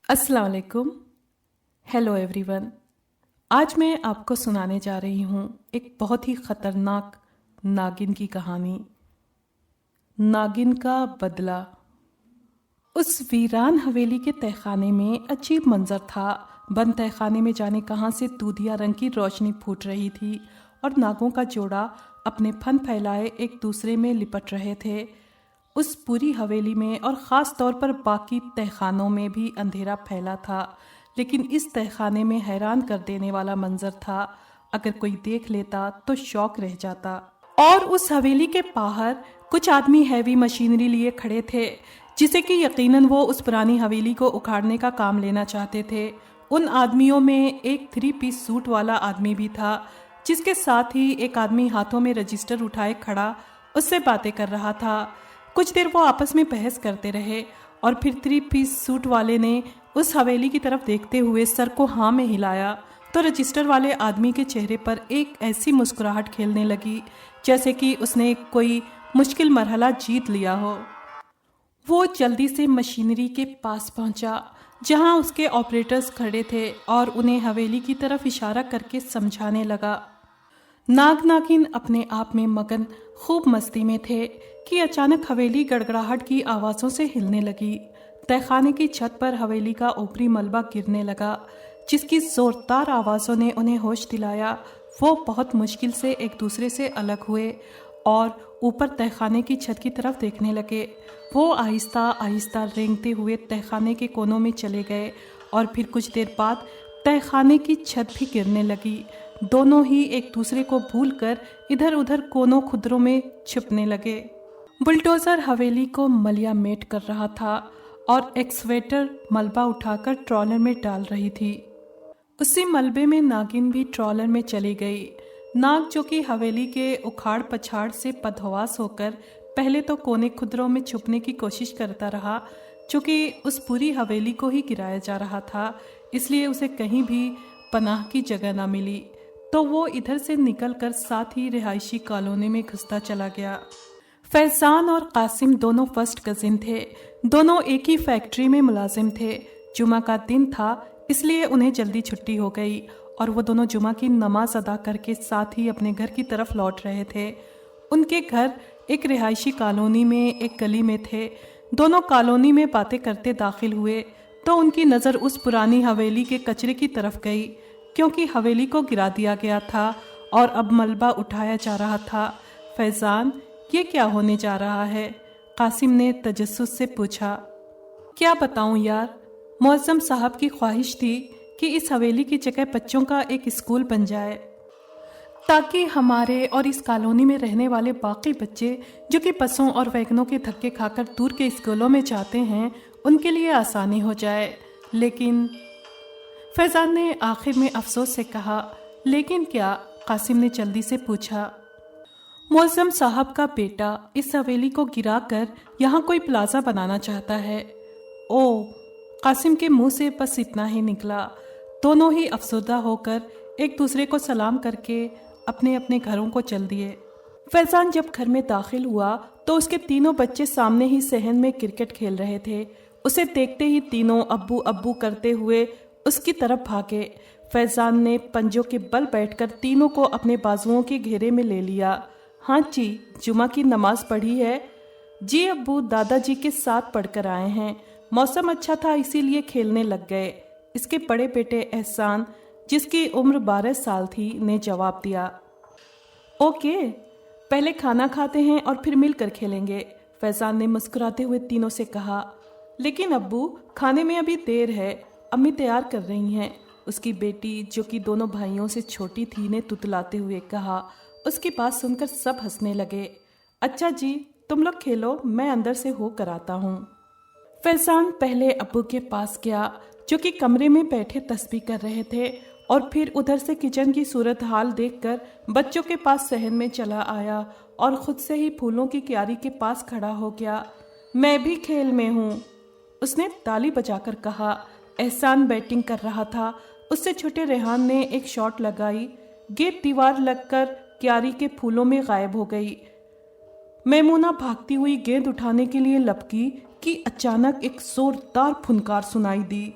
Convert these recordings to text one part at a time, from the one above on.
अस्सलाम वालेकुम। Hello everyone. आज मैं आपको सुनाने जा रही हूँ एक बहुत ही ख़तरनाक नागिन की कहानी, नागिन का बदला। उस वीरान हवेली के तहखाने में अजीब मंजर था। बंद तहखाने में जाने कहाँ से दूधिया रंग की रोशनी फूट रही थी और नागों का जोड़ा अपने फन फैलाए एक दूसरे में लिपट रहे थे। उस पूरी हवेली में और ख़ास तौर पर बाकी तहखानों में भी अंधेरा फैला था, लेकिन इस तहखाने में हैरान कर देने वाला मंजर था। अगर कोई देख लेता तो शौक रह जाता। और उस हवेली के बाहर कुछ आदमी हैवी मशीनरी लिए खड़े थे, जिसे कि यकीनन वो उस पुरानी हवेली को उखाड़ने का काम लेना चाहते थे। उन आदमियों में एक 3 पीस सूट वाला आदमी भी था, जिसके साथ ही एक आदमी हाथों में रजिस्टर उठाए खड़ा उससे बातें कर रहा था। कुछ देर वो आपस में बहस करते रहे और फिर 3 पीस सूट वाले ने उस हवेली की तरफ देखते हुए सर को हाँ में हिलाया तो रजिस्टर वाले आदमी के चेहरे पर एक ऐसी मुस्कुराहट खेलने लगी जैसे कि उसने कोई मुश्किल मरहला जीत लिया हो। वो जल्दी से मशीनरी के पास पहुंचा जहां उसके ऑपरेटर्स खड़े थे और उन्हें हवेली की तरफ इशारा करके समझाने लगा। नाग नागिन अपने आप में मगन खूब मस्ती में थे कि अचानक हवेली गड़गड़ाहट की आवाज़ों से हिलने लगी। तहखाने की छत पर हवेली का ऊपरी मलबा गिरने लगा, जिसकी जोरदार आवाज़ों ने उन्हें होश दिलाया। वो बहुत मुश्किल से एक दूसरे से अलग हुए और ऊपर तहखाने की छत की तरफ देखने लगे। वो आहिस्ता आहिस्ता रेंगते हुए तहखाने के कोनों में चले गए और फिर कुछ देर बाद तहखाने की छत भी गिरने लगी। दोनों ही एक दूसरे को भूलकर इधर उधर कोनों खुदरों में छिपने लगे। बुलडोज़र हवेली को मलिया-मेट कर रहा था और एक्सवेटर मलबा उठाकर ट्रॉलर में डाल रही थी। उसी मलबे में नागिन भी ट्रॉलर में चली गई। नाग, जो कि हवेली के उखाड़ पछाड़ से बदहवास होकर पहले तो कोने खुदरों में छुपने की कोशिश करता रहा, चूँकि उस पूरी हवेली को ही गिराया जा रहा था, इसलिए उसे कहीं भी पनाह की जगह ना मिली, तो वो इधर से निकलकर साथ ही रिहायशी कॉलोनी में घुसता चला गया। फैज़ान और कासिम दोनों फर्स्ट कजिन थे। दोनों एक ही फैक्ट्री में मुलाजिम थे। जुमा का दिन था, इसलिए उन्हें जल्दी छुट्टी हो गई और वो दोनों जुमा की नमाज अदा करके साथ ही अपने घर की तरफ लौट रहे थे। उनके घर एक रिहायशी कॉलोनी में एक गली में थे। दोनों कॉलोनी में बातें करते दाखिल हुए तो उनकी नज़र उस पुरानी हवेली के कचरे की तरफ गई, क्योंकि हवेली को गिरा दिया गया था और अब मलबा उठाया जा रहा था। फैज़ान, ये क्या होने जा रहा है? कासिम ने तजस्सुस से पूछा। क्या बताऊं यार, मौज़म साहब की ख्वाहिश थी कि इस हवेली की जगह बच्चों का एक स्कूल बन जाए, ताकि हमारे और इस कॉलोनी में रहने वाले बाकी बच्चे जो कि बसों और वैगनों के धक्के खाकर दूर के स्कूलों में जाते हैं, उनके लिए आसानी हो जाए। लेकिन फैज़ान ने आखिर में अफसोस से कहा। लेकिन क्या? कासिम ने जल्दी से पूछा। मौज़म साहब का बेटा इस हवेली को गिराकर यहाँ कोई प्लाजा बनाना चाहता है। ओह, कासिम के मुंह से बस इतना ही निकला। दोनों ही अफसरदा होकर एक दूसरे को सलाम करके अपने अपने घरों को चल दिए। फैज़ान जब घर में दाखिल हुआ तो उसके तीनों बच्चे सामने ही सहन में क्रिकेट खेल रहे थे। उसे देखते ही तीनों अब्बू अब्बू करते हुए उसकी तरफ भागे। फैज़ान ने पंजों के बल बैठकर तीनों को अपने बाजुओं के घेरे में ले लिया। हाँ जी, जुमा की नमाज पढ़ी है? जी अब्बू, दादाजी के साथ पढ़कर आए हैं। मौसम अच्छा था इसीलिए खेलने लग गए। इसके बड़े बेटे एहसान, जिसकी उम्र 12 साल थी, ने जवाब दिया। ओके, पहले खाना खाते हैं और फिर मिलकर खेलेंगे, फैज़ान ने मुस्कुराते हुए तीनों से कहा। लेकिन अब्बू, खाने में अभी देर है, अम्मी तैयार कर रही हैं, उसकी बेटी, जो कि दोनों भाइयों से छोटी थी, ने तुतलाते हुए कहा। उसकी बात सुनकर सब हंसने लगे। अच्छा जी, तुम लोग खेलो, मैं अंदर से होकर आता हूँ। फैज़ान पहले अब्बू के पास गया, जो कि कमरे में बैठे तस्बीह कर रहे थे, और फिर उधर से किचन की सूरत हाल देखकर बच्चों के पास सहन में चला आया और खुद से ही फूलों की क्यारी के पास खड़ा हो गया। मैं भी खेल में हूँ, उसने ताली बजाकर कहा। एहसान बैटिंग कर रहा था। उससे छोटे रेहान ने एक शॉट लगाई। गेंद दीवार लगकर क्यारी के फूलों में गायब हो गई। मैमूना भागती हुई गेंद उठाने के लिए लपकी कि अचानक एक जोरदार फुनकार सुनाई दी।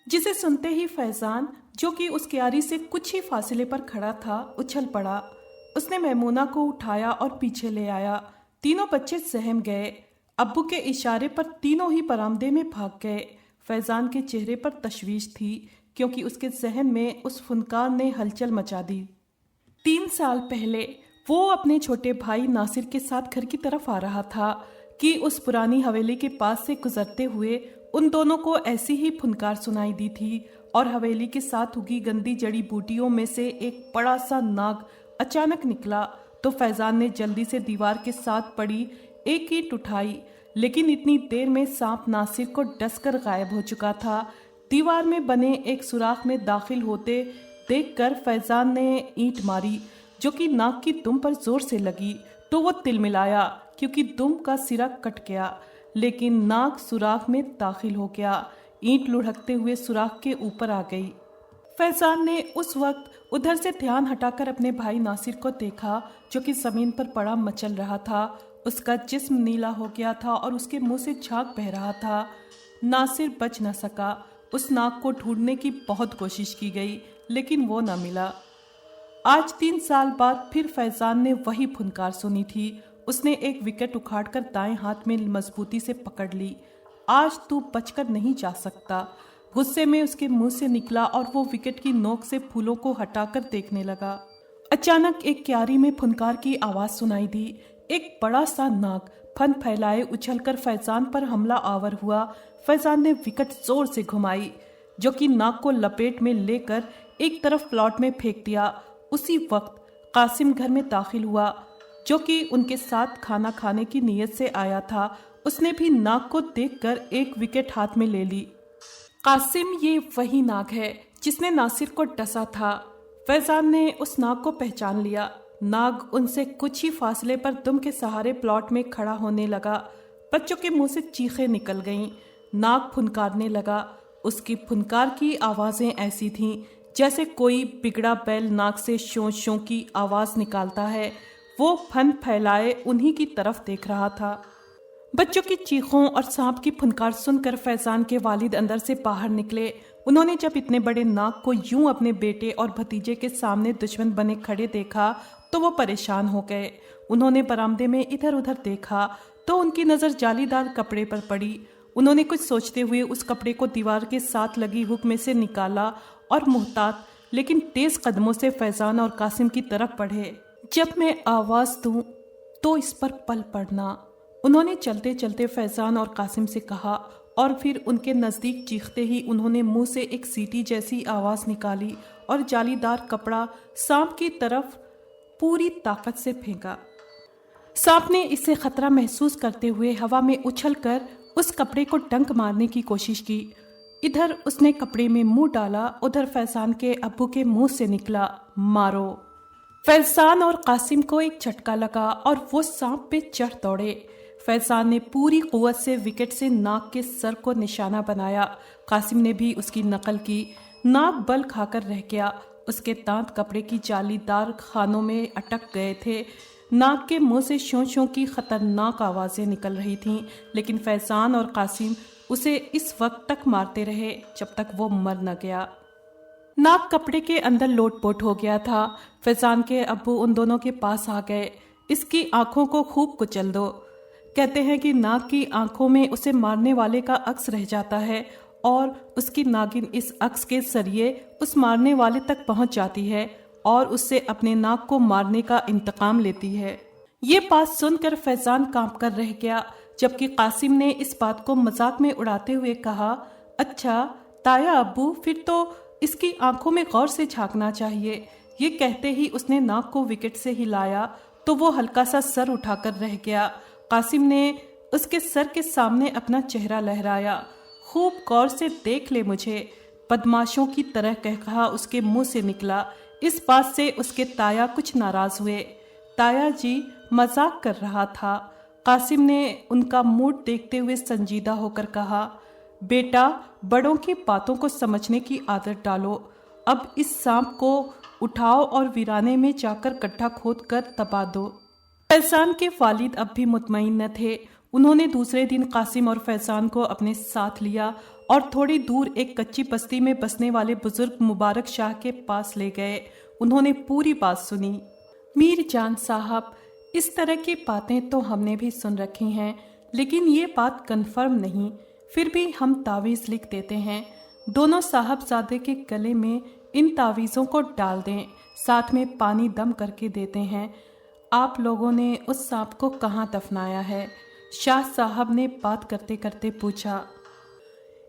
जिसे सुनते ही फैजान, जो कि उस क्यारी से कुछ ही फासले पर खड़ा था, उछल पड़ा। उसने मैमूना को उठाया और पीछे ले आया। तीनों बच्चे सहम गए। अब्बू के इशारे पर तीनों ही बरामदे में भाग गए। फैजान के चेहरे पर तशवीश थी क्योंकि उसके जहन में उस फुनकार ने हलचल मचा दी। 3 साल पहले वो अपने छोटे भाई नासिर के साथ घर की तरफ आ रहा था कि उस पुरानी हवेली के पास से गुजरते हुए उन दोनों को ऐसी ही फुनकार सुनाई दी थी और हवेली के साथ उगी गंदी जड़ी बूटियों में से एक बड़ा सा नाग अचानक निकला। तो फैजान ने जल्दी से दीवार के साथ पड़ी एक ईंट उठाई, लेकिन इतनी देर में सांप नासिर को डसकर गायब हो चुका था। दीवार में बने एक सुराख में दाखिल होते देखकर फैजान ने ईंट मारी, जो कि नाग की दुम पर जोर से लगी तो वो तिलमिलाया क्योंकि दुम का सिरा कट गया, लेकिन नाग सुराख में दाखिल हो गया। ईंट लुढ़कते हुए सुराख के ऊपर आ गई। फैजान ने उस वक्त उधर से ध्यान हटाकर अपने भाई नासिर को देखा, जो कि जमीन पर पड़ा मचल रहा था। उसका जिस्म नीला हो गया था और उसके मुंह से झाग बह रहा था। नासिर बच न सका। उस नाग को ढूंढने की बहुत कोशिश की गई, लेकिन वो न मिला। आज 3 साल बाद फिर फैजान ने वही फुनकार सुनी थी। उसने एक विकेट उखाड़कर दाएं हाथ में मजबूती से पकड़ ली। आज तू बचकर नहीं जा सकता, गुस्से में उसके मुंह से निकला और वो विकेट की नोक से फूलों को हटाकर देखने लगा। अचानक एक क्यारी में फुनकार की आवाज सुनाई दी। एक बड़ा सा नाग फन फैलाए उछलकर फैजान पर हमला आवर हुआ। फैजान ने विकेट जोर से घुमाई, जो कि नाग को लपेट में लेकर एक तरफ प्लॉट में फेंक दिया। उसी वक्त कासिम घर में दाखिल हुआ, जो कि उनके साथ खाना खाने की नीयत से आया था। उसने भी नाग को देखकर एक विकेट हाथ में ले ली। कासिम, ये वही नाग है जिसने नासिर को डसा था। फैजान ने उस नाग को पहचान लिया। नाग उनसे कुछ ही फासले पर दुम के सहारे प्लॉट में खड़ा होने लगा। बच्चों के मुंह से चीखें निकल गईं। नाग फुनकारने लगा। उसकी फुनकार की आवाजें ऐसी थीं जैसे कोई बिगड़ा बैल नाग से शों शों की आवाज निकालता है। वो फन फैलाए उन्हीं की तरफ देख रहा था। बच्चों की चीखों और सांप की फुनकार सुनकर फैजान के वालिद अंदर से बाहर निकले। उन्होंने जब इतने बड़े नाग को यूं अपने बेटे और भतीजे के सामने दुश्मन बने खड़े देखा तो वो परेशान हो गए। उन्होंने बरामदे में इधर उधर देखा तो उनकी नज़र जालीदार कपड़े पर पड़ी। उन्होंने कुछ सोचते हुए उस कपड़े को दीवार के साथ लगी हुक में से निकाला और मुहतात लेकिन तेज कदमों से फैजान और कासिम की तरफ बढ़े। जब मैं आवाज दूं तो इस पर पल पड़ना, उन्होंने चलते चलते फैजान और कासिम से कहा और फिर उनके नज़दीक चीखते ही उन्होंने मुंह से एक सीटी जैसी आवाज़ निकाली और जालीदार कपड़ा सांप की तरफ पूरी ताकत से फेंका। सांप ने इससे खतरा महसूस करते हुए हवा में उछलकर उस कपड़े को डंक मारने की कोशिश की। इधर उसने कपड़े में मुंह डाला, उधर फैजान के अब्बू के मुंह से निकला, मारो। फैजान और कासिम को एक झटका लगा और वो सांप पे चढ़ दौड़े। फैजान ने पूरी कुव्वत से विकेट से नाग के सर को निशाना बनाया। कासिम ने भी उसकी नकल की। नाग बल खाकर रह गया। उसके दांत कपड़े की जालीदार खानों में अटक गए थे। नाग के मुंह से शों शों की खतरनाक आवाजें निकल रही थीं, लेकिन फैजान और कासिम उसे इस वक्त तक मारते रहे जब तक वो मर न गया। नाग कपड़े के अंदर लोटपोट हो गया था। फैजान के अब्बू उन दोनों के पास आ गए। इसकी आंखों को खूब कुचल दो। कहते हैं कि नाग की आंखों में उसे मारने वाले का अक्स रह जाता है और उसकी नागिन इस अक्स के जरिए उस मारने वाले तक पहुंच जाती है और उससे अपने नाग को मारने का इंतकाम लेती है। ये बात सुनकर फैजान कांप कर रह गया, जबकि कासिम ने इस बात को मजाक में उड़ाते हुए कहा, अच्छा ताया अब्बू, फिर तो इसकी आंखों में गौर से झांकना चाहिए। ये कहते ही उसने नाग को विकेट से हिलाया तो वो हल्का सा सर उठाकर रह गया। कासिम ने उसके सर के सामने अपना चेहरा लहराया। खूब गौर से देख ले मुझे, बदमाशों की तरह कहा उसके मुंह से निकला। इस बात से उसके ताया कुछ नाराज हुए। ताया जी मजाक कर रहा था। कासिम ने उनका मूड देखते हुए संजीदा होकर कहा, बेटा बड़ों की बातों को समझने की आदत डालो। अब इस सांप को اٹھاؤ اور ویرانے میں جا کر گڈھا کھود کر دبا دو۔ فیضان کے والد اب بھی مطمئن نہ تھے۔ انہوں نے دوسرے دن قاسم اور فیضان کو اپنے ساتھ لیا اور تھوڑی دور ایک کچی بستی میں بسنے والے بزرگ مبارک شاہ کے پاس لے گئے۔ انہوں نے پوری بات سنی۔ میر جان صاحب، اس طرح کی باتیں تو ہم نے بھی سن رکھی ہیں، لیکن یہ بات کنفرم نہیں، پھر بھی ہم تعویذ لکھ دیتے ہیں۔ دونوں صاحب زادے کے گلے میں ان تعویذوں کو ڈال دیں، ساتھ میں پانی دم کر کے دیتے ہیں۔ آپ لوگوں نے اس سانپ کو کہاں دفنایا ہے؟ شاہ صاحب نے بات کرتے کرتے پوچھا۔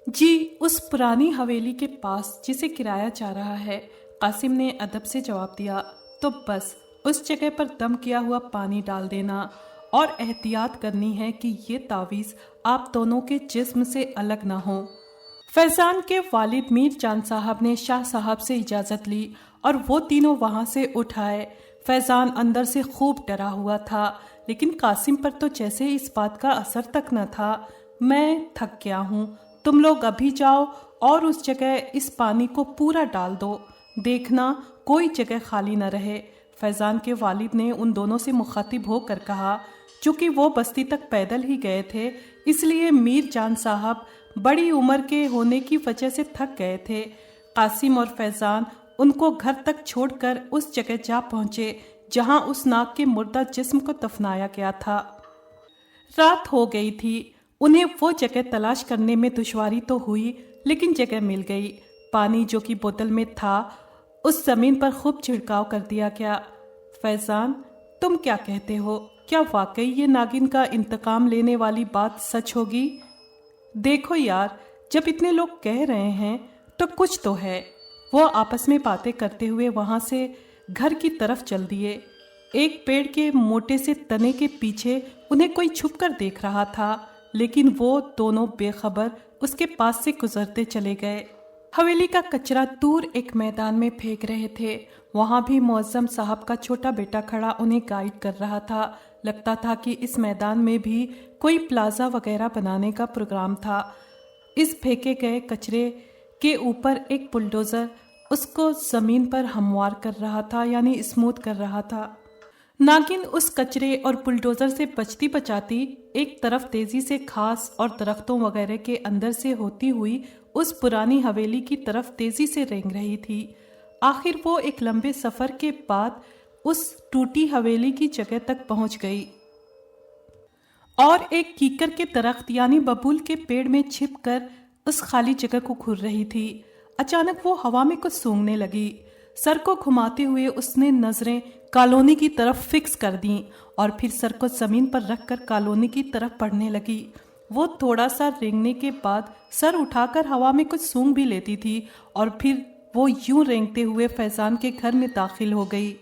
جی، اس پرانی حویلی کے پاس جسے کرایا جا رہا ہے، قاسم نے ادب سے جواب دیا۔ تو بس اس جگہ پر دم کیا ہوا پانی ڈال دینا، اور احتیاط کرنی ہے کہ یہ تعویذ آپ دونوں کے جسم سے الگ نہ ہو۔ فیضان کے والد میر جان صاحب نے شاہ صاحب سے اجازت لی اور وہ تینوں وہاں سے اٹھ آئے۔ فیضان اندر سے خوب ڈرا ہوا تھا، لیکن قاسم پر تو جیسے اس بات کا اثر تک نہ تھا۔ میں تھک گیا ہوں، تم لوگ ابھی جاؤ اور اس جگہ اس پانی کو پورا ڈال دو، دیکھنا کوئی جگہ خالی نہ رہے۔ فیضان کے والد نے ان دونوں سے مخاطب ہو کر کہا۔ چونکہ وہ بستی تک پیدل ہی گئے تھے، اس لیے میر جان صاحب بڑی عمر کے ہونے کی وجہ سے تھک گئے تھے۔ قاسم اور فیضان ان کو گھر تک چھوڑ کر اس جگہ جا پہنچے جہاں اس ناگ کے مردہ جسم کو دفنایا گیا تھا۔ رات ہو گئی تھی۔ انہیں وہ جگہ تلاش کرنے میں دشواری تو ہوئی، لیکن جگہ مل گئی۔ پانی جو کہ بوتل میں تھا اس زمین پر خوب چھڑکاؤ کر دیا گیا۔ فیضان، تم کیا کہتے ہو؟ کیا واقعی یہ ناگن کا انتقام لینے والی بات سچ ہوگی؟ دیکھو یار، جب اتنے لوگ کہہ رہے ہیں تو کچھ تو ہے۔ وہ آپس میں باتیں کرتے ہوئے وہاں سے گھر کی طرف چل دیے۔ ایک پیڑ کے موٹے سے تنے کے پیچھے انہیں کوئی چھپ کر دیکھ رہا تھا، لیکن وہ دونوں بے خبر اس کے پاس سے گزرتے چلے گئے۔ حویلی کا کچرا دور ایک میدان میں پھینک رہے تھے۔ وہاں بھی معظم صاحب کا چھوٹا بیٹا کھڑا انہیں گائیڈ کر رہا تھا۔ لگتا تھا کہ اس میدان میں بھی کوئی پلازا وغیرہ بنانے کا پروگرام تھا۔ اس پھینکے گئے کچرے کے اوپر ایک بلڈوزر اس کو زمین پر ہموار کر رہا تھا، یعنی اسموتھ کر رہا تھا۔ ناگن اس کچرے اور بلڈوزر سے بچتی بچاتی ایک طرف تیزی سے گھاس اور درختوں وغیرہ کے اندر سے ہوتی ہوئی اس پرانی حویلی کی طرف تیزی سے رینگ رہی تھی۔ آخر وہ ایک لمبے سفر کے بعد اس ٹوٹی حویلی کی جگہ تک پہنچ گئی اور ایک کیکر کے درخت یعنی ببول کے پیڑ میں چھپ کر اس خالی جگہ کو گھور رہی تھی۔ اچانک وہ ہوا میں کچھ سونگنے لگی۔ سر کو گھماتے ہوئے اس نے نظریں کالونی کی طرف فکس کر دیں اور پھر سر کو زمین پر رکھ کر کالونی کی طرف بڑھنے لگی۔ وہ تھوڑا سا رینگنے کے بعد سر اٹھا کر ہوا میں کچھ سونگ بھی لیتی تھی اور پھر وہ یوں رینگتے ہوئے فیضان کے گھر میں داخل ہو گئی۔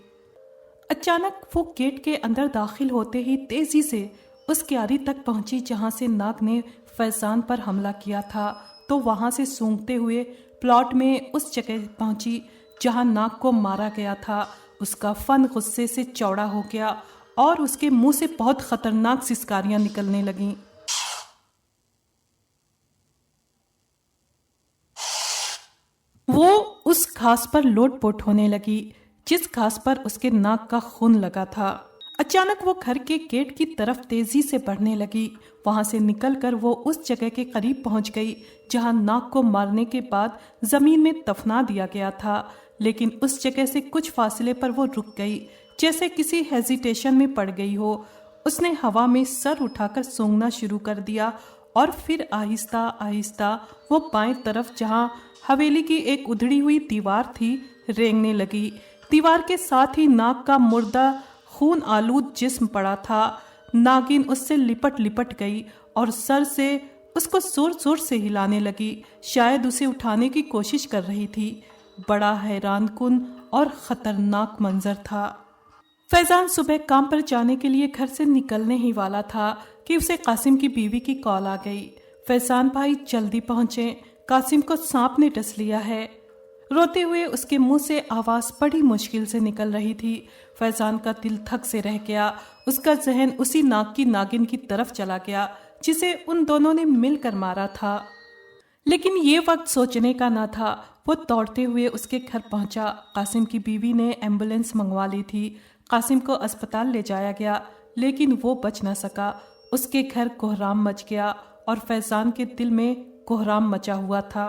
اچانک وہ گیٹ کے اندر داخل ہوتے ہی تیزی سے اس کیاری تک پہنچی جہاں سے ناگ نے فیضان پر حملہ کیا تھا، تو وہاں سے سونگتے ہوئے پلاٹ میں اس جگہ پہنچی جہاں ناگ کو مارا گیا تھا۔ اس کا فن غصے سے چوڑا ہو گیا اور اس کے منہ سے بہت خطرناک سسکاریاں نکلنے لگیں۔ وہ اس گھاس پر لوٹ پوٹ ہونے لگی جس گھاس پر اس کے ناک کا خون لگا تھا۔ اچانک وہ گھر کے گیٹ کی طرف تیزی سے بڑھنے لگی۔ وہاں سے نکل کر وہ اس جگہ کے قریب پہنچ گئی جہاں ناگ کو مارنے کے بعد زمین میں دفنا دیا گیا تھا، لیکن اس جگہ سے کچھ فاصلے پر وہ رک گئی، جیسے کسی ہیزیٹیشن میں پڑ گئی ہو۔ اس نے ہوا میں سر اٹھا کر سونگنا شروع کر دیا اور پھر آہستہ آہستہ وہ بائیں طرف جہاں حویلی کی ایک ادھڑی ہوئی دیوار تھی رینگنے لگی۔ دیوار کے ساتھ ہی ناگ کا مردہ خون آلود جسم پڑا تھا۔ ناگن اس سے لپٹ لپٹ گئی اور سر سے اس کو زور زور سے ہلانے لگی، شاید اسے اٹھانے کی کوشش کر رہی تھی۔ بڑا حیران کن اور خطرناک منظر تھا۔ فیضان صبح کام پر جانے کے لیے گھر سے نکلنے ہی والا تھا کہ اسے قاسم کی بیوی کی کال آ گئی۔ فیضان بھائی جلدی پہنچیں، قاسم کو سانپ نے ڈس لیا ہے۔ روتے ہوئے اس کے منہ سے آواز بڑی مشکل سے نکل رہی تھی۔ فیضان کا دل تھک سے رہ گیا۔ اس کا ذہن اسی ناگ کی ناگن کی طرف چلا گیا جسے ان دونوں نے مل کر مارا تھا۔ لیکن یہ وقت سوچنے کا نہ تھا۔ वो दौड़ते हुए उसके घर पहुंचा। कासिम की बीवी ने एम्बुलेंस मंगवा ली थी। कासिम को अस्पताल ले जाया गया, लेकिन वो बच न सका। उसके घर कोहराम मच गया और फैजान के दिल में कोहराम मचा हुआ था।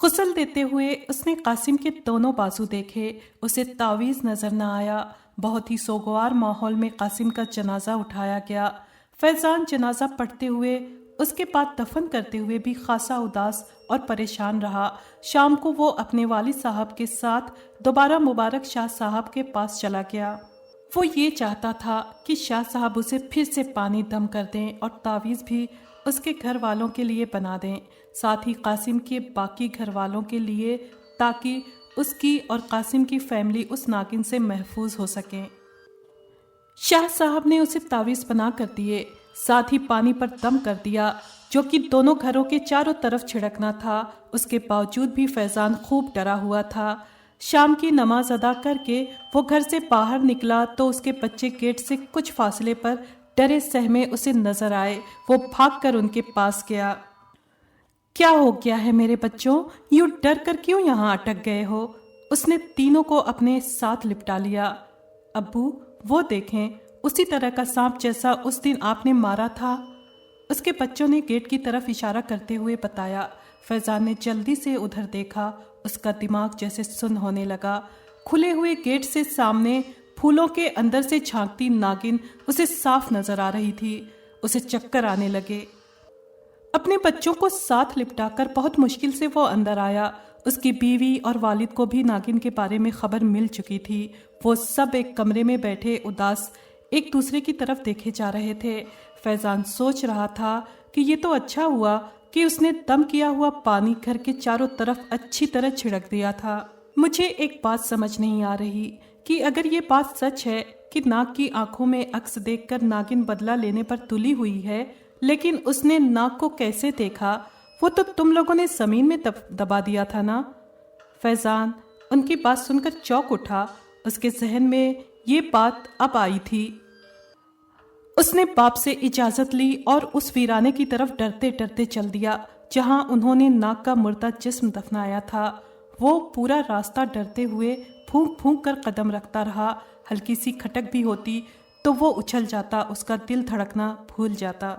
गुस्ल देते हुए उसने कासिम के दोनों बाजू देखे, उसे तावीज़ नजर न आया। बहुत ही सोगवार माहौल में कासिम का जनाजा उठाया गया। फैजान जनाजा पढ़ते हुए उसके बाद दफन करते हुए भी खासा उदास और परेशान रहा। शाम को वो अपने वालिद साहब के साथ दोबारा मुबारक शाह साहब के पास चला गया। वो ये चाहता था कि शाह साहब उसे फिर से पानी दम कर दें और तावीज़ भी उसके घर वालों के लिए बना दें, साथ ही कासिम के बाकी घर वालों के लिए, ताकि उसकी और कासिम की फैमिली उस नागिन से महफूज हो सकें। शाह साहब ने उसे तावीज़ बना कर दिए, साथ ही पानी पर दम कर दिया, जो कि दोनों घरों के चारों तरफ छिड़कना था। उसके बावजूद भी फैजान खूब डरा हुआ था। शाम की नमाज अदा करके वो घर से बाहर निकला तो उसके बच्चे गेट से कुछ फासले पर डरे सहमे उसे नजर आए। वो भागकर उनके पास गया। क्या हो गया है मेरे बच्चों, यूं डर कर क्यों यहाँ अटक गए हो? उसने तीनों को अपने साथ लिपटा लिया। अब्बू, वो देखें, उसी तरह का सांप जैसा उस दिन आपने मारा था। उसके बच्चों ने गेट की तरफ इशारा करते हुए बताया। फैजान ने जल्दी से उधर देखा। उसका दिमाग जैसे सुन्न होने लगा। खुले हुए गेट से सामने फूलों के अंदर से झांकती नागिन उसे साफ नजर आ रही थी। उसे चक्कर आने लगे। अपने बच्चों को साथ लिपटाकर बहुत मुश्किल से वो अंदर आया। उसकी बीवी और वालिद को भी नागिन के बारे में खबर मिल चुकी थी। वो सब एक कमरे में बैठे उदास एक दूसरे की तरफ देखे जा रहे थे। फैजान सोच रहा था कि ये तो अच्छा हुआ कि उसने दम किया हुआ पानी घर के चारों तरफ अच्छी तरह छिड़क दिया था। मुझे एक बात समझ नहीं आ रही कि अगर ये बात सच है कि नाग की आंखों में अक्स देखकर नागिन बदला लेने पर तुली हुई है, लेकिन उसने नाग को कैसे देखा? वो तो तुम लोगों ने जमीन में दबा दिया था ना? फैजान उनकी बात सुनकर चौंक उठा। उसके जहन में ये बात अब आई थी। उसने बाप से इजाजत ली और उस वीराने की तरफ डरते डरते चल दिया जहां उन्होंने नाग का मुर्दा जिस्म दफनाया था। वो पूरा रास्ता डरते हुए फूंक फूंक कर कदम रखता रहा। हल्की सी खटक भी होती तो वो उछल जाता, उसका दिल धड़कना भूल जाता।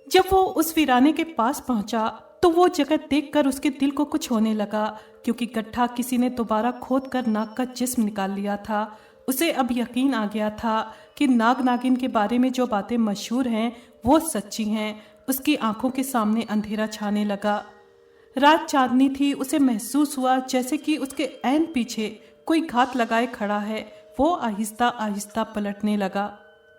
जब वो उस वीराने के पास पहुंचा तो वो जगह देखकर उसके दिल को कुछ होने लगा, क्योंकि गड्ढा किसी ने दोबारा खोद कर नाग का जिस्म निकाल लिया था। उसे अब यकीन आ गया था कि नाग नागिन के बारे में जो बातें मशहूर हैं वो सच्ची हैं। उसकी आंखों के सामने अंधेरा छाने लगा। रात चांदनी थी। उसे महसूस हुआ जैसे कि उसके ऐन पीछे कोई घात लगाए खड़ा है। वो आहिस्ता आहिस्ता पलटने लगा।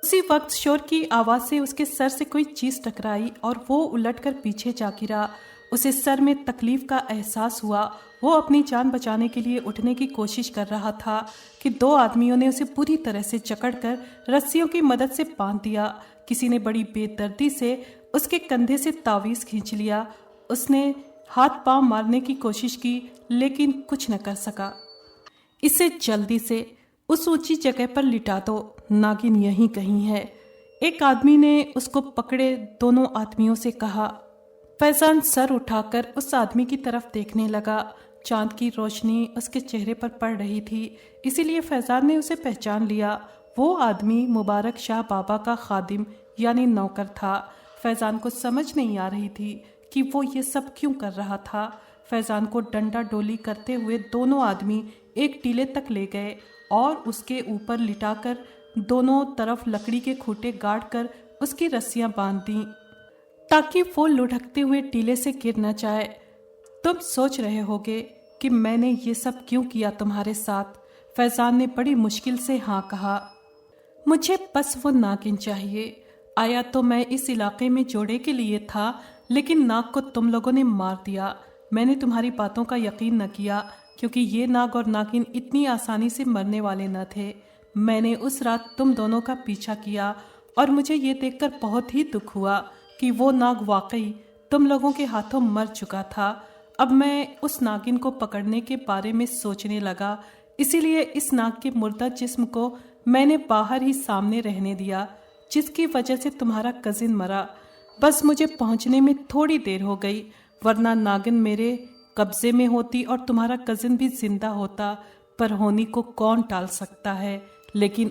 उसी वक्त शोर की आवाज से उसके सर से कोई चीज टकराई और वो उलटकर पीछे जा गिरा। उसे सर में तकलीफ का एहसास हुआ। वो अपनी जान बचाने के लिए उठने की कोशिश कर रहा था कि दो आदमियों ने उसे पूरी तरह से जकड़कर रस्सियों की मदद से बांध दिया। किसी ने बड़ी बेदर्दी से उसके कंधे से तावीज़ खींच लिया। उसने हाथ पांव मारने की कोशिश की, लेकिन कुछ न कर सका। इसे जल्दी से उस ऊंची जगह पर लिटा दो, नागिन यहीं कहीं है। एक आदमी ने उसको पकड़े दोनों आदमियों से कहा। फैजान सर उठाकर उस आदमी की तरफ देखने लगा। चांद की रोशनी उसके चेहरे पर पड़ रही थी, इसीलिए फैजान ने उसे पहचान लिया। वो आदमी मुबारक शाह बाबा का खादिम यानी नौकर था। फैजान को समझ नहीं आ रही थी कि वो ये सब क्यों कर रहा था। फैजान को डंडा डोली करते हुए दोनों आदमी एक टीले तक ले गए और उसके ऊपर लिटाकर दोनों तरफ लकड़ी के खूंटे गाड़ कर उसकी रस्सियां बांध दी ताकि वो लुढ़कते हुए टीले से गिर न जाए। तुम सोच रहे होगे कि मैंने ये सब क्यों किया तुम्हारे साथ? फैजान ने बड़ी मुश्किल से हाँ कहा। मुझे बस वो नागिन चाहिए। आया तो मैं इस इलाके में जोड़े के लिए था, लेकिन नाग को तुम लोगों ने मार दिया। मैंने तुम्हारी बातों का यकीन न किया, क्योंकि ये नाग और नागिन इतनी आसानी से मरने वाले न थे। मैंने उस रात तुम दोनों का पीछा किया और मुझे ये देखकर बहुत ही दुख हुआ कि वो नाग वाकई तुम लोगों के हाथों मर चुका था। अब मैं उस नागिन को पकड़ने के बारे में सोचने लगा, इसीलिए इस नाग के मुर्दा जिस्म को मैंने बाहर ही सामने रहने दिया, जिसकी वजह से तुम्हारा कजिन मरा। बस मुझे पहुंचने में थोड़ी देर हो गई, वरना नागिन मेरे قبضے میں ہوتی اور تمہارا کزن بھی زندہ ہوتا، پر ہونی کو کون ٹال سکتا ہے؟ لیکن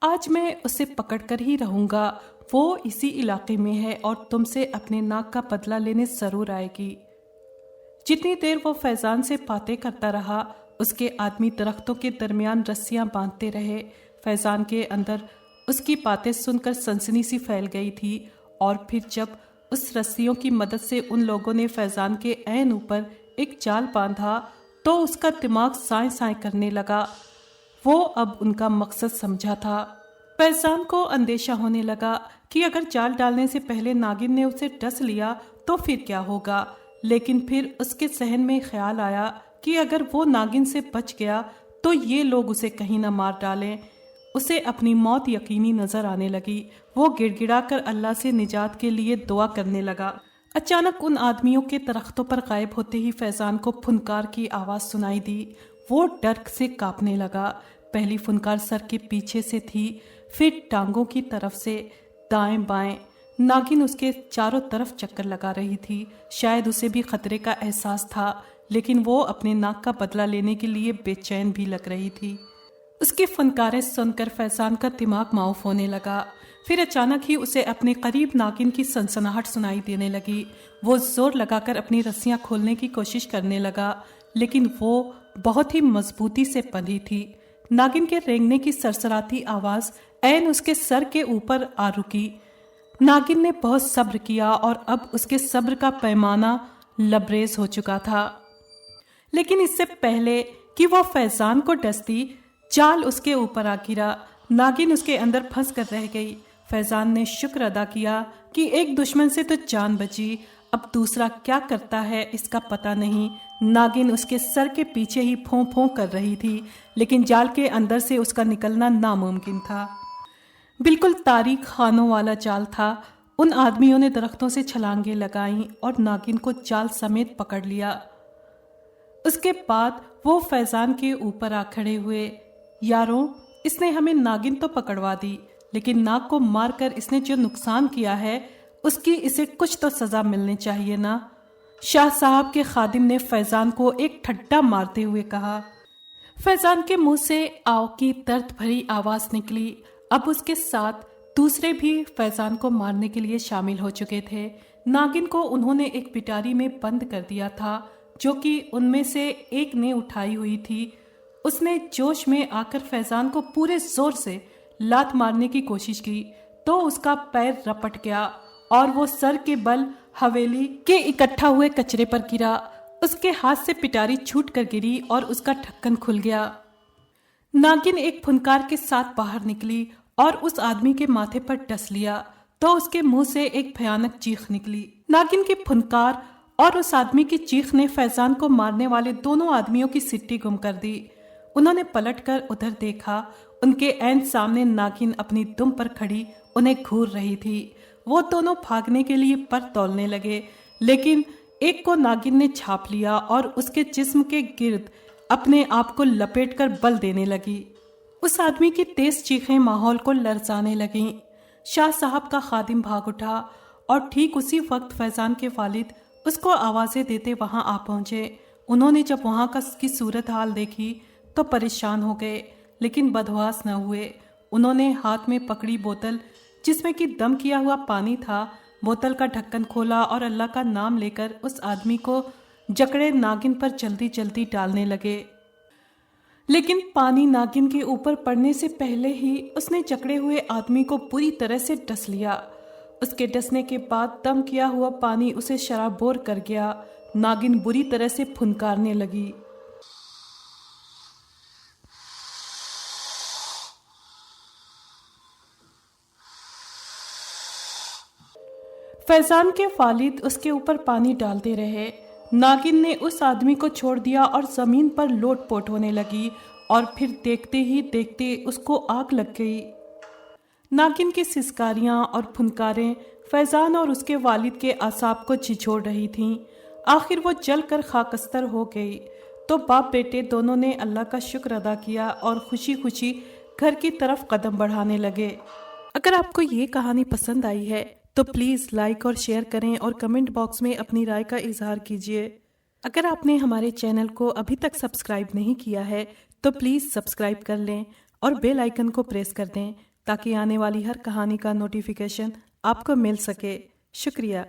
آج میں اسے پکڑ کر ہی رہوں گا، وہ اسی علاقے میں ہے اور تم سے اپنے ناک کا بدلہ لینے ضرور آئے گی۔ جتنی دیر وہ فیضان سے باتیں کرتا رہا، اس کے آدمی درختوں کے درمیان رسیاں باندھتے رہے۔ فیضان کے اندر اس کی باتیں سن کر سنسنی سی پھیل گئی تھی، اور پھر جب اس رسیوں کی مدد سے ان لوگوں نے فیضان کے عین اوپر ایک جال باندھا تو اس کا دماغ سائیں سائیں کرنے لگا۔ وہ اب ان کا مقصد سمجھا تھا۔ فیضان کو اندیشہ ہونے لگا کہ اگر جال ڈالنے سے پہلے ناگن نے اسے ڈس لیا تو پھر کیا ہوگا، لیکن پھر اس کے ذہن میں خیال آیا کہ اگر وہ ناگن سے بچ گیا تو یہ لوگ اسے کہیں نہ مار ڈالیں۔ اسے اپنی موت یقینی نظر آنے لگی۔ وہ گڑ گڑا کر اللہ سے نجات کے لیے دعا کرنے لگا۔ اچانک ان آدمیوں کے درختوں پر غائب ہوتے ہی فیضان کو پھنکار کی آواز سنائی دی۔ وہ ڈر سے کانپنے لگا۔ پہلی پھنکار سر کے پیچھے سے تھی، پھر ٹانگوں کی طرف سے، دائیں بائیں۔ ناگن اس کے چاروں طرف چکر لگا رہی تھی۔ شاید اسے بھی خطرے کا احساس تھا، لیکن وہ اپنے ناک کا بدلہ لینے کے لیے بے چین بھی لگ رہی تھی۔ اس کی فنکاریں سن کر فیضان کا دماغ معاف ہونے لگا۔ پھر اچانک ہی اسے اپنے قریب ناگن کی سنسناہٹ سنائی دینے لگی۔ وہ زور لگا کر اپنی رسیاں کھولنے کی کوشش کرنے لگا، لیکن وہ بہت ہی مضبوطی سے بندھی تھی۔ ناگن کے رینگنے کی سرسراتی آواز عین اس کے سر کے اوپر آ رکی۔ ناگن نے بہت صبر کیا اور اب اس کے صبر کا پیمانہ لبریز ہو چکا تھا، لیکن اس سے پہلے کہ وہ فیضان کو ڈستی، جال اس کے اوپر آ گرا۔ ناگن اس کے اندر پھنس کر رہ گئی۔ فیضان نے شکر ادا کیا کہ ایک دشمن سے تو جان بچی، اب دوسرا کیا کرتا ہے اس کا پتہ نہیں۔ ناگن اس کے سر کے پیچھے ہی پھوں پھوں کر رہی تھی، لیکن جال کے اندر سے اس کا نکلنا ناممکن تھا۔ بالکل تاریک خانوں والا جال تھا۔ ان آدمیوں نے درختوں سے چھلانگیں لگائیں اور ناگن کو جال سمیت پکڑ لیا۔ اس کے بعد وہ فیضان کے اوپر آ کھڑے ہوئے۔ یاروں، اس نے ہمیں ناگن تو پکڑوا دی، لیکن ناگ کو مار کر اس نے جو نقصان کیا ہے اس کی اسے کچھ تو سزا ملنی چاہیے نا۔ شاہ صاحب کے خادم نے فیضان کو ایک ٹھٹا مارتے ہوئے کہا۔ فیضان کے منہ سے آو کی درد بھری آواز نکلی۔ اب اس کے ساتھ دوسرے بھی فیضان کو مارنے کے لیے شامل ہو چکے تھے۔ ناگن کو انہوں نے ایک پٹاری میں بند کر دیا تھا، جو کہ ان میں سے ایک نے اٹھائی ہوئی تھی۔ اس نے جوش میں آ کر فیضان کو پورے زور سے لات مارنے کی کوشش کی تو اس کا پیر رپٹ گیا اور وہ سر کے بل حویلی کے اکٹھا ہوئے کچرے پر گرا۔ اس کے ہاتھ سے پٹاری چھوٹ کر گری اور اس کا ڈھکن کھل گیا۔ ناگن ایک پھنکار کے ساتھ باہر نکلی اور اس آدمی کے ماتھے پر ڈس لیا تو اس کے منہ سے ایک بھیانک چیخ نکلی۔ ناگن کی پھنکار اور اس آدمی کی چیخ نے فیضان کو مارنے والے دونوں آدمیوں کی سٹی گم کر دی۔ انہوں نے پلٹ کر ادھر دیکھا۔ ان کے عین سامنے ناگن اپنی دم پر کھڑی انہیں گھور رہی تھی۔ وہ دونوں بھاگنے کے لیے پر تولنے لگے، لیکن ایک کو ناگن نے چھاپ لیا اور اس کے جسم کے گرد اپنے آپ کو لپیٹ کر بل دینے لگی۔ اس آدمی کی تیز چیخیں ماحول کو لرزانے لگیں۔ شاہ صاحب کا خادم بھاگ اٹھا اور ٹھیک اسی وقت فیضان کے والد اس کو آوازیں دیتے وہاں آ پہنچے۔ انہوں نے جب وہاں کی صورتحال دیکھی تو پریشان ہو گئے، لیکن بدحواس نہ ہوئے۔ انہوں نے ہاتھ میں پکڑی بوتل جس میں کہ دم کیا ہوا پانی تھا، بوتل کا ڈھکن کھولا اور اللہ کا نام لے کر اس آدمی کو جکڑے ناگن پر جلدی جلدی ڈالنے لگے، لیکن پانی ناگن کے اوپر پڑنے سے پہلے ہی اس نے جکڑے ہوئے آدمی کو بری طرح سے ڈس لیا۔ اس کے ڈسنے کے بعد دم کیا ہوا پانی اسے شرابور کر گیا۔ ناگن بری طرح سے پھنکارنے لگی۔ فیضان کے والد اس کے اوپر پانی ڈالتے رہے۔ ناگن نے اس آدمی کو چھوڑ دیا اور زمین پر لوٹ پوٹ ہونے لگی، اور پھر دیکھتے ہی دیکھتے اس کو آگ لگ گئی۔ ناگن کی سسکاریاں اور پھنکاریں فیضان اور اس کے والد کے اعصاب کو جھنجھوڑ رہی تھیں۔ آخر وہ جل کر خاکستر ہو گئی تو باپ بیٹے دونوں نے اللہ کا شکر ادا کیا اور خوشی خوشی گھر کی طرف قدم بڑھانے لگے۔ اگر آپ کو یہ کہانی پسند آئی ہے تو پلیز لائک اور شیئر کریں اور کمنٹ باکس میں اپنی رائے کا اظہار کیجیے۔ اگر آپ نے ہمارے چینل کو ابھی تک سبسکرائب نہیں کیا ہے تو پلیز سبسکرائب کر لیں اور بیل آئیکن کو پریس کر دیں تاکہ آنے والی ہر کہانی کا نوٹیفیکیشن آپ کو مل سکے۔ شکریہ۔